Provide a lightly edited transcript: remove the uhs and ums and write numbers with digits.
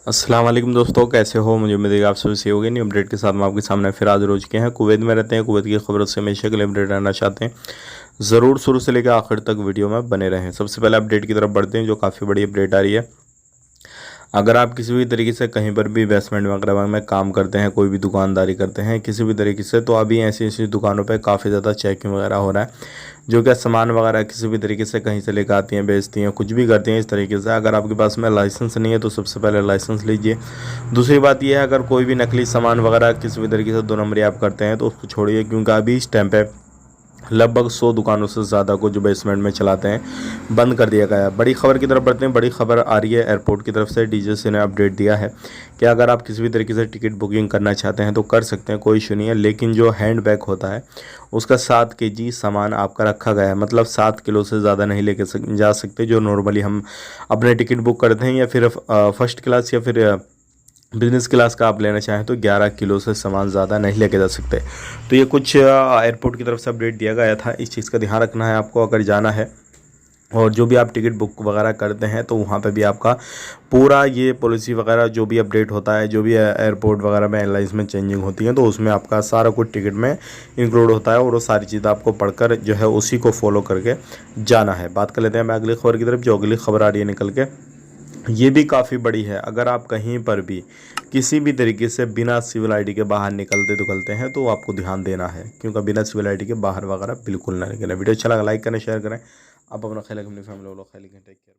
अस्सलाम वालेकुम दोस्तों, कैसे हो? मुझे उम्मीद है कि आप सभी सही होंगे। न्यू अपडेट के साथ मैं आपके सामने फिर हाजिर हो चुके हैं। कुवैत में रहते हैं, कुवैत की खबरों से हमेशा के लिए अपडेट रहना चाहते हैं, ज़रूर शुरू से लेकर आखिर तक वीडियो में बने रहें। सबसे पहले अपडेट की तरफ बढ़ते हैं, जो काफ़ी बड़ी अपडेट आ रही है। अगर आप किसी भी तरीके से कहीं पर भी इन्वेस्टमेंट वगैरह में काम करते हैं, कोई भी दुकानदारी करते हैं किसी भी तरीके से, तो अभी ऐसी ऐसी दुकानों पे काफ़ी ज़्यादा चेकिंग वगैरह हो रहा है, जो क्या सामान वगैरह किसी भी तरीके से कहीं से लेकर आती हैं, बेचती हैं, कुछ भी करती हैं इस तरीके से। अगर आपके पास में लाइसेंस नहीं है तो सबसे पहले लाइसेंस लीजिए। दूसरी बात यह है, अगर कोई भी नकली सामान वगैरह किसी भी तरीके से दो नंबरी आप करते हैं तो उसको छोड़िए, क्योंकि अभी इस टाइम पे लगभग 100 दुकानों से ज़्यादा को जो बेसमेंट में चलाते हैं बंद कर दिया गया है। बड़ी खबर की तरफ बढ़ते हैं। बड़ी खबर आ रही है एयरपोर्ट की तरफ से। डीजीसीए ने अपडेट दिया है कि अगर आप किसी भी तरीके से टिकट बुकिंग करना चाहते हैं तो कर सकते हैं, कोई इशू नहीं है, लेकिन जो हैंड बैग होता है उसका 7 केजी सामान आपका रखा गया है। मतलब 7 किलो से ज़्यादा नहीं लेके जा सकते, जो नॉर्मली हम अपने टिकट बुक करते हैं, या फिर फर्स्ट क्लास या फिर बिजनेस क्लास का आप लेना चाहें तो 11 किलो से सामान ज़्यादा नहीं लेके जा सकते। तो ये कुछ एयरपोर्ट की तरफ से अपडेट दिया गया था। इस चीज़ का ध्यान रखना है आपको अगर जाना है, और जो भी आप टिकट बुक वगैरह करते हैं तो वहाँ पे भी आपका पूरा ये पॉलिसी वगैरह जो भी अपडेट होता है, जो भी एयरपोर्ट वगैरह में एयरलाइंस में चेंजिंग होती है, तो उसमें आपका सारा कुछ टिकट में इंक्लूड होता है, और वो सारी चीज़ आपको पढ़कर जो है उसी को फॉलो करके जाना है। बात कर लेते हैं मैं अगली खबर की तरफ। जो अगली खबर आ रही है निकल के, ये भी काफ़ी बड़ी है। अगर आप कहीं पर भी किसी भी तरीके से बिना सिविल आईडी के बाहर निकलते दुकलते हैं तो आपको ध्यान देना है, क्योंकि बिना सिविल आईडी के बाहर वगैरह बिल्कुल ना निकलें। वीडियो अच्छा लगा लाइक करें, शेयर करें। आप अपना ख्याल रखें, अपनी फैमिली वालों का ख्याल रखें। Take care.